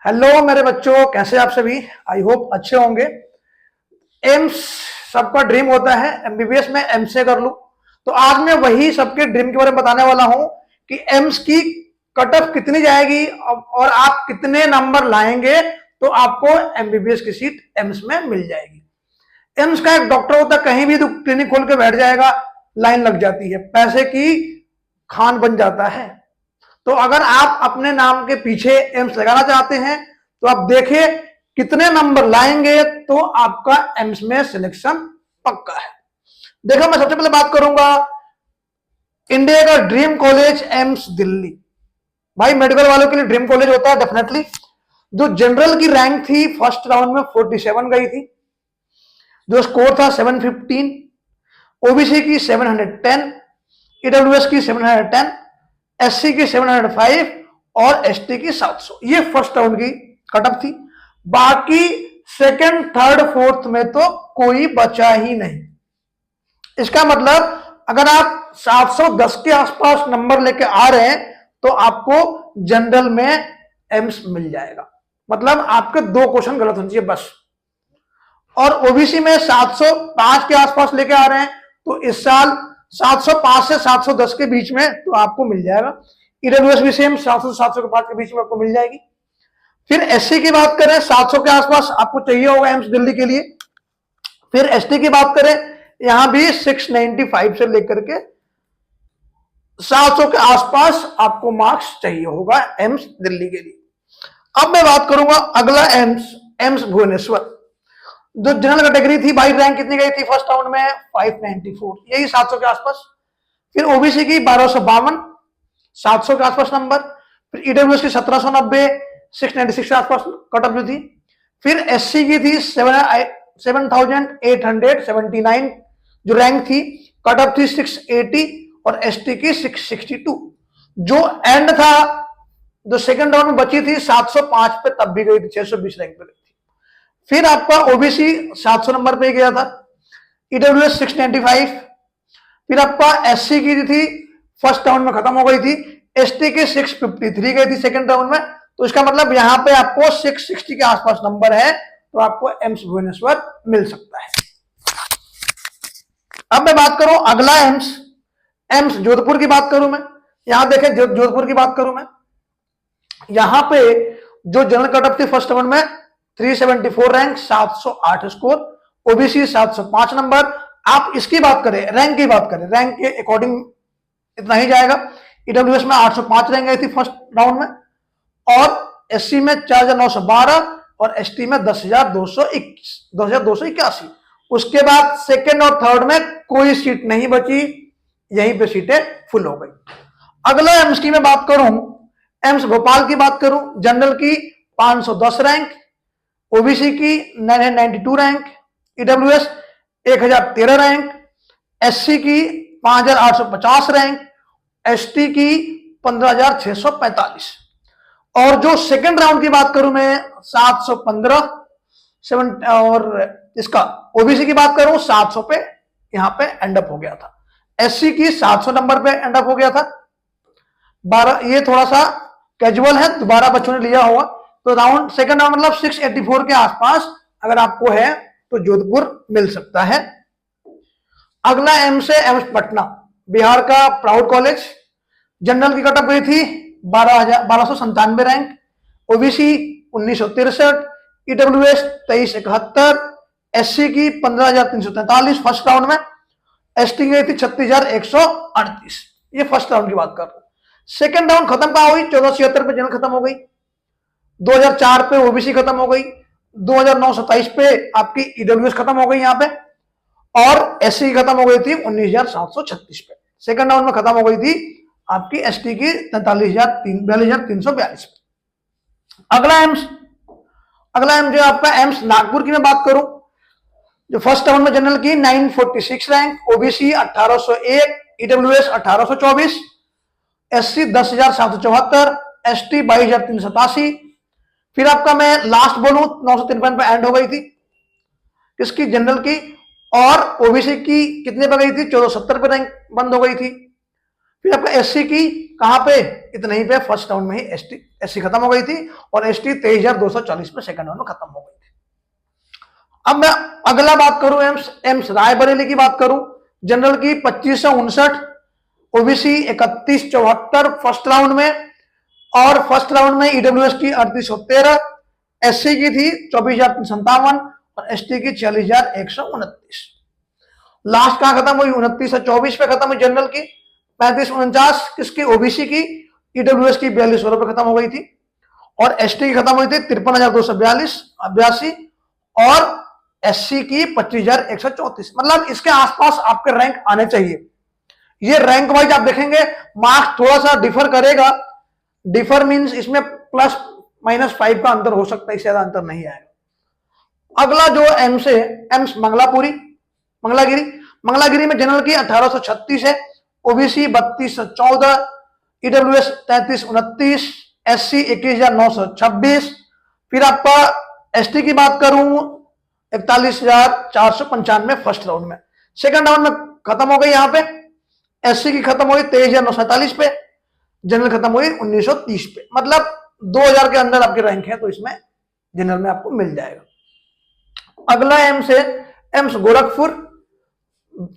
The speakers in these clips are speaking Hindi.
हेलो मेरे बच्चों, कैसे आप सभी। आई होप अच्छे होंगे। एम्स सबका ड्रीम होता है, एमबीबीएस में एमसीए कर लूं। तो आज मैं वही सबके ड्रीम के बारे में बताने वाला हूं कि एम्स की कट ऑफ कितनी जाएगी और आप कितने नंबर लाएंगे तो आपको एमबीबीएस की सीट एम्स में मिल जाएगी। एम्स का एक डॉक्टर होता है, कहीं भी तो क्लिनिक खोल के बैठ जाएगा, लाइन लग जाती है, पैसे की खान बन जाता है। तो अगर आप अपने नाम के पीछे एम्स लगाना चाहते हैं तो आप देखिए कितने नंबर लाएंगे तो आपका एम्स में सिलेक्शन पक्का है। देखो, मैं सबसे पहले बात करूंगा इंडिया का ड्रीम कॉलेज एम्स दिल्ली। भाई, मेडिकल वालों के लिए ड्रीम कॉलेज होता है डेफिनेटली। जो जनरल की रैंक थी फर्स्ट राउंड में 47 गई थी, जो स्कोर था 715, ओबीसी की 710, ईडब्ल्यूएस की 710, एससी की 705 और एसटी की 700। ये फर्स्ट राउंड की कटअप थी। बाकी सेकंड, थर्ड, फोर्थ में तो कोई बचा ही नहीं। इसका मतलब अगर आप 710 के आसपास नंबर लेके आ रहे हैं तो आपको जनरल में एम्स मिल जाएगा। मतलब आपके 2 क्वेश्चन गलत होने चाहिए बस। और ओबीसी में 705 के आसपास लेके आ रहे हैं तो इस साल 705 से 710 के बीच में तो आपको मिल जाएगा। ईडब्ल्यूएस भी सेम 700 से 705 के बीच में आपको मिल जाएगी। फिर एससी की बात करें, 700 के आसपास आपको चाहिए होगा एम्स दिल्ली के लिए। फिर एसटी की बात करें, यहां भी 695 से लेकर के 700 के आसपास आपको मार्क्स चाहिए होगा एम्स दिल्ली के लिए। अब मैं बात करूंगा अगला एम्स भुवनेश्वर। जो जनरल कैटेगरी थी, बाई रैंक कितनी गई थी फर्स्ट राउंड में 594, यही 700 के आसपास। फिर ओबीसी की 1252, 700 के आसपास नंबर। फिर ईडब्ल्यूएस की 1790, 696 के आसपास कटअप जो थी। फिर एससी की थी 7879 जो रैंक थी, कटअप थी 680 और एसटी की 662। जो एंड था, जो सेकंड राउंड में बची थी 705 पे तब भी गई थी, 620 रैंक पे गई थी। फिर आपका ओबीसी 700 नंबर पे गया था, ईडब्ल्यूएस 695। फिर आपका एससी की थी फर्स्ट राउंड में खत्म हो गई थी, एसटी की 653 गई थी सेकंड राउंड में। तो इसका मतलब यहां पे आपको 660 के आसपास नंबर है तो आपको एम्स भुवनेश्वर मिल सकता है। अब मैं बात करूं अगला एम्स जोधपुर की बात करूं मैं। यहां देखें, जोधपुर की बात करूं मैं, यहां पे जो जनरल कटअप थी फर्स्ट राउंड में 374 रैंक, 708 स्कोर, ओबीसी 705 नंबर। आप इसकी बात करें, रैंक की बात करें, रैंक के अकॉर्डिंग इतना ही जाएगा। ईडब्ल्यूएस में 805 रैंक गई थी फर्स्ट राउंड में, और एससी में 4912 और एसटी में 10,281। उसके बाद सेकेंड और थर्ड में कोई सीट नहीं बची, यहीं पे सीटें फुल हो गई। अगला एम्स की मैं बात करूं, एम्स भोपाल की बात करूं, जनरल की 510 रैंक, ओबीसी की 992 रैंक, ईडब्ल्यूएस 1013 रैंक, एससी की 5850 रैंक, एसटी की 15645। और जो सेकंड राउंड की बात करूं मैं 715 और इसका ओबीसी की बात करूं 700 पे यहां पे एंड अप हो गया था। एससी की 700 नंबर पे एंड अप हो गया था। 12, ये थोड़ा सा कैजुअल है, दोबारा बच्चों ने लिया होगा। तो राउंड सेकंड राउंड मतलब 684 के आसपास अगर आपको है तो जोधपुर मिल सकता है। अगला एम्स है एम्स पटना, बिहार का प्राउड कॉलेज। जनरल की कटअप गई थी 1297 रैंक, ओबीसी 1963, ईडब्ल्यूएस 2371, एससी की 15,343 फर्स्ट राउंड में, एसटी गई थी 36,138। ये फर्स्ट राउंड की बात कर रहा हूं। सेकेंड राउंड खत्म कहां हुई, 1476 पे जनरल खत्म हो गई, 2004 पे ओबीसी खत्म हो गई, 2009-27 पे आपकी ईडब्ल्यूएस खत्म हो गई यहां पे, और एससी खत्म हो गई थी 19,736 पे। सेकंड राउंड में खत्म हो गई थी आपकी एसटी की 43,342 पे। अगला एम्स जो आपका एम्स नागपुर की मैं बात करूं, जो फर्स्ट राउंड में जनरल की 946 rank, OBC 1801, EWS 1824, SC 10,774, ST 22,387। फिर आपका मैं लास्ट बोलूं 953 पे एंड हो गई थी किसकी, जनरल की। और ओबीसी की कितने पे गई थी, 1470 पे रैंक बंद हो गई थी। फिर आपका एससी की कहां पे, इतना ही पे फर्स्ट राउंड में ही एससी खत्म हो गई थी और एसटी 23,240 पे सेकंड राउंड में खत्म हो गई थी। अब मैं अगला बात करूं एम्स रायबरेली की बात करूं, जनरल की 2559, ओबीसी 3174 फर्स्ट राउंड में, और फर्स्ट राउंड में ईडब्ल्यूएस की 3813, एससी की थी 24,357 और एसटी की 46,129। लास्ट कहां खत्म हुई, 29 से 24 पे खत्म हुई जनरल की, 3549 किसकी, ओबीसी की, ईडब्ल्यूएस की 4200 पे खत्म हो गई थी, और एसटी की खत्म हुई थी 53,282 और एससी की 25,134। मतलब इसके आसपास आपके रैंक आने चाहिए। ये रैंक वाइज आप देखेंगे मार्क्स थोड़ा सा डिफर करेगा, डिफर मींस इसमें +-5 का अंतर हो सकता है, इससे ज्यादा अंतर नहीं आएगा। अगला जो एम्स है, एम्स मंगलागिरी में जनरल की 1836 है, ओबीसी 3214, ईडब्ल्यूएस 3329, एससी 21,926। फिर आपका एसटी की बात करूं 41,495 फर्स्ट राउंड में, सेकंड राउंड में खत्म हो गई। यहां पे एससी की खत्म हुई 23,947 पे, जनरल खत्म हुई 1930 पे। मतलब 2000 के अंदर आपके रैंक है तो इसमें जनरल में आपको मिल जाएगा। अगला एम्स है एम्स गोरखपुर,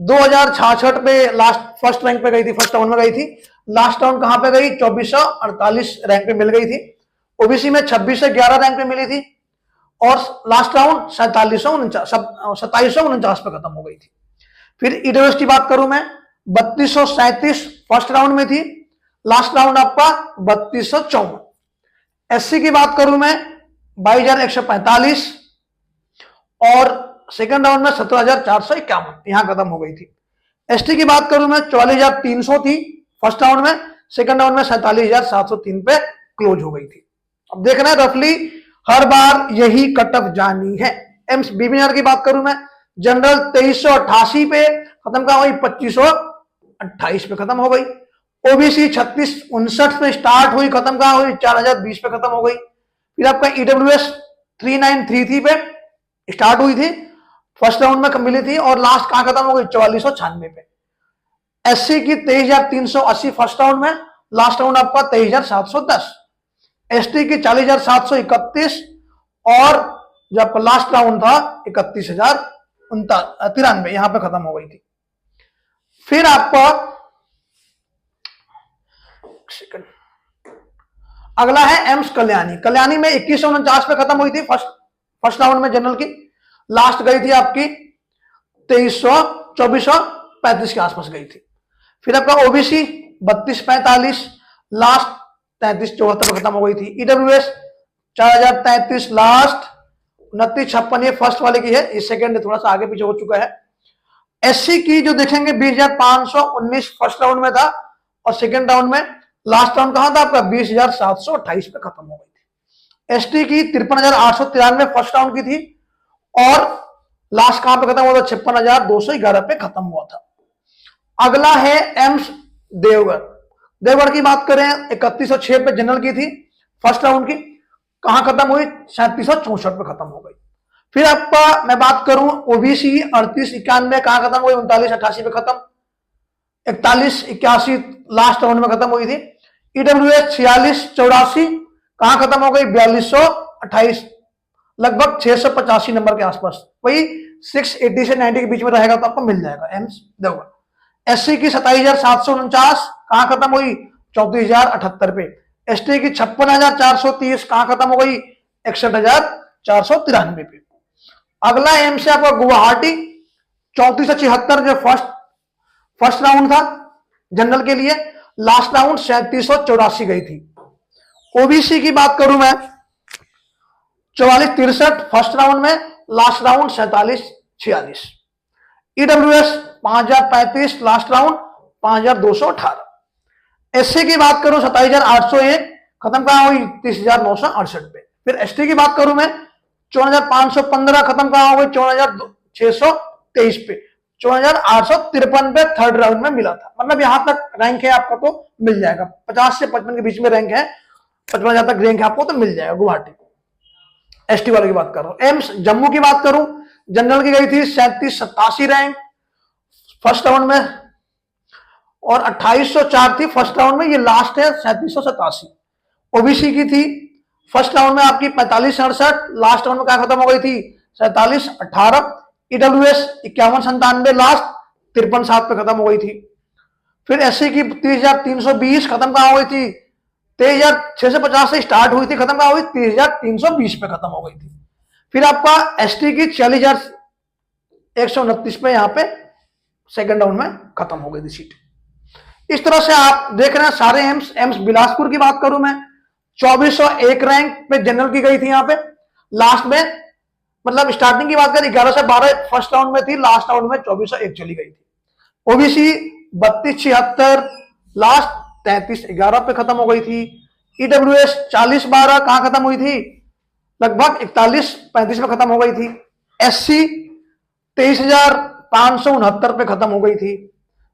2066 पे लास्ट फर्स्ट रैंक पे गई थी, फर्स्ट राउंड में गई थी। लास्ट राउंड कहां पे गई, 2448 रैंक पे मिल गई थी। ओबीसी में 26 से 11 रैंक पे मिली थी और लास्ट राउंड 2749 पे खत्म हो गई थी। फिर ईडब्ल्यूएस की बात करूं मैं, 3237 फर्स्ट राउंड में थी, लास्ट राउंड आपका 3254। एससी की बात करूं मैं 22,145 और सेकंड राउंड में 17,451 यहां खत्म हो गई थी। एसटी की बात करूं मैं 44,300 थी फर्स्ट राउंड में, सेकंड राउंड में 47,703 पे क्लोज हो गई थी। अब देखना है रफली हर बार यही कटअप जानी है। एम्स बीबीआर की बात करूं मैं, जनरल 2388 पे खत्म कहां हुई, 2528 पे खत्म हो गई। ओबीसी 3659 में स्टार्ट हुई, खत्म कहां हुई, 4020 पे खत्म हो गई। फिर आपका ईडब्ल्यूएस 3933 पे स्टार्ट हुई थी, फर्स्ट राउंड में मिली थी और लास्ट कहां खत्म हो गई, 4496 पे। एससी की 23,380 फर्स्ट राउंड में, लास्ट राउंड आपका 23,710। एसटी की 40,731 और जो आपका लास्ट राउंड था 31,093 यहां पे खत्म हो गई थी। फिर आपका अगला है एम्स कल्याणी में 2149 पे खत्म हुई थी फर्स्ट राउंड में जनरल की, लास्ट गई थी आपकी 2335 के आसपास गई थी। फिर आपका ओबीसी 3245, लास्ट 3374 पे खत्म हो गई थी। ईडब्ल्यूएस 4033, लास्ट 2956 ये फर्स्ट वाले की है, इस सेकंड थोड़ा सा आगे पीछे हो चुका है। एससी की जो देखेंगे 20,519 फर्स्ट राउंड में था और सेकंड राउंड में, लास्ट राउंड कहां था आपका 20,728 पे खत्म हो गई थी। एसटी की 53,893 फर्स्ट राउंड की थी और लास्ट कहां पे खत्म हुआ था, 56,211 पे खत्म हुआ था। अगला है एम्स देवगढ़ की बात करें 3106 पे जनरल की थी फर्स्ट राउंड की, कहां खत्म हुई, 3764 पे खत्म हो गई। फिर आपका मैं बात करूं ओबीसी 3891 कहां खत्म हुई, 3988 पे खत्म, 4181 लास्ट राउंड में खत्म हुई थी। ईडब्ल्यूएस 4684 कहां खत्म हो गई, 4228, लगभग 685 नंबर के आसपास, वही 680 से 90 के बीच में रहेगा तो आपको मिल जाएगा एम्स देवगढ़। एससी की 27,749 कहां खत्म हुई, 34,078 पे। एसटी की 56,430 कहां खत्म हो गई, 61,493 पे। अगला एम्स है आपका गुवाहाटी 3476 जो फर्स्ट राउंड था जनरल के लिए, लास्ट राउंड 3784 गई थी। ओबीसी की बात करूं मैं 4463 फर्स्ट राउंड में, last round 4746। EWS 5035 last round 5218। SC की बात करूं 27,801 खत्म कहां हुई, 30,968 पे। फिर एसटी की बात करूं मैं 54,515 खत्म कहां हुई, 54,623 पे, 54,853 पे थर्ड राउंड में मिला था। मतलब यहां तक रैंक है आपका तो मिल जाएगा, 50 से 55 के बीच में रैंक है, 55 तक रैंक है आपको तो मिल जाएगा गुवाहाटी। एसटी वाले की बात कर रहा हूं। एम्स जम्मू की बात करूं, जनरल की गई थी 3787 रैंक फर्स्ट राउंड में, और 2804 थी फर्स्ट राउंड में, ये लास्ट है 3787। ओबीसी की थी फर्स्ट राउंड में आपकी 4568, लास्ट राउंड में क्या खत्म हो गई थी 4718। ईडब्ल्यूएस 5197 लास्ट 53,7 पे खत्म हो गई थी। फिर एससी की 30,320 खत्म कहां हो गई थी 23,650 से स्टार्ट हुई थी, खत्म कहां हुई 30,320 पे खत्म हो गई थी। फिर आपका एसटी की 46,129 पे यहाँ पे सेकंड राउंड में खत्म हो गई थी सीट। इस तरह से आप देख रहे हैं सारे एम्स बिलासपुर की बात करूं मैं 2401 रैंक पे जनरल की गई थी यहाँ पे लास्ट में, मतलब स्टार्टिंग की बात करें 11 से 12 फर्स्ट राउंड में थी, लास्ट राउंड में 2401 चली गई थी। ओबीसी 3276 लास्ट 3311 पे खत्म हो गई थी। ईडब्ल्यूएस 4012 कहां खत्म हुई थी लगभग 4135 में खत्म हो गई थी। एससी 23,569 पे खत्म हो गई थी।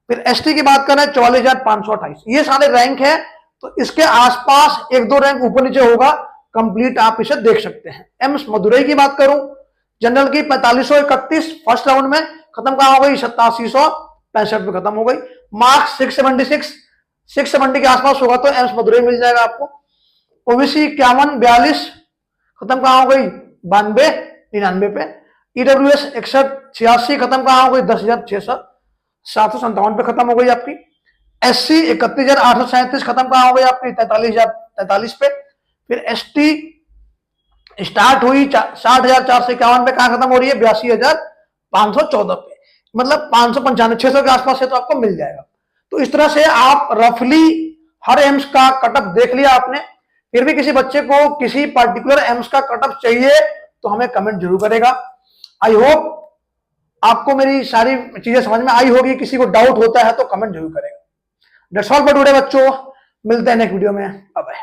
फिर एसटी की बात करें 44,528। ये सारे रैंक है, तो इसके आसपास एक दो रैंक ऊपर नीचे होगा, कंप्लीट आप इसे देख सकते हैं। एम्स मदुरई की बात करूं जनरल की 4531 फर्स्ट राउंड में खत्म कहां हो गई 8765 पे खत्म हो गई। मार्क्स 670 के आसपास होगा तो एम्स मदुरई मिल जाएगा आपको। ओबीसी 5142 खत्म कहां हो गई 9299 पे। ईडब्ल्यूएस 6186 खत्म कहां हो गई 10,757 पे खत्म हो गई आपकी। एससी 31,837 खत्म कहां हो गई आपकी 43,043 पे। फिर एसटी स्टार्ट हुई 60,451 पे, कहां खत्म हो रही है 82,514 पे, मतलब 595 600 के आसपास है तो आपको मिल जाएगा। तो इस तरह से आप रफली हर एम्स का कटअप देख लिया आपने। फिर भी किसी बच्चे को किसी पर्टिकुलर एम्स का कटअप चाहिए तो हमें कमेंट जरूर करेगा। आई होप आपको मेरी सारी चीजें समझ में आई होगी, किसी को डाउट होता है तो कमेंट जरूर करेगा। दैट्स ऑल फॉर टुडे बच्चों, मिलते हैं नेक्स्ट वीडियो में, बाय बाय।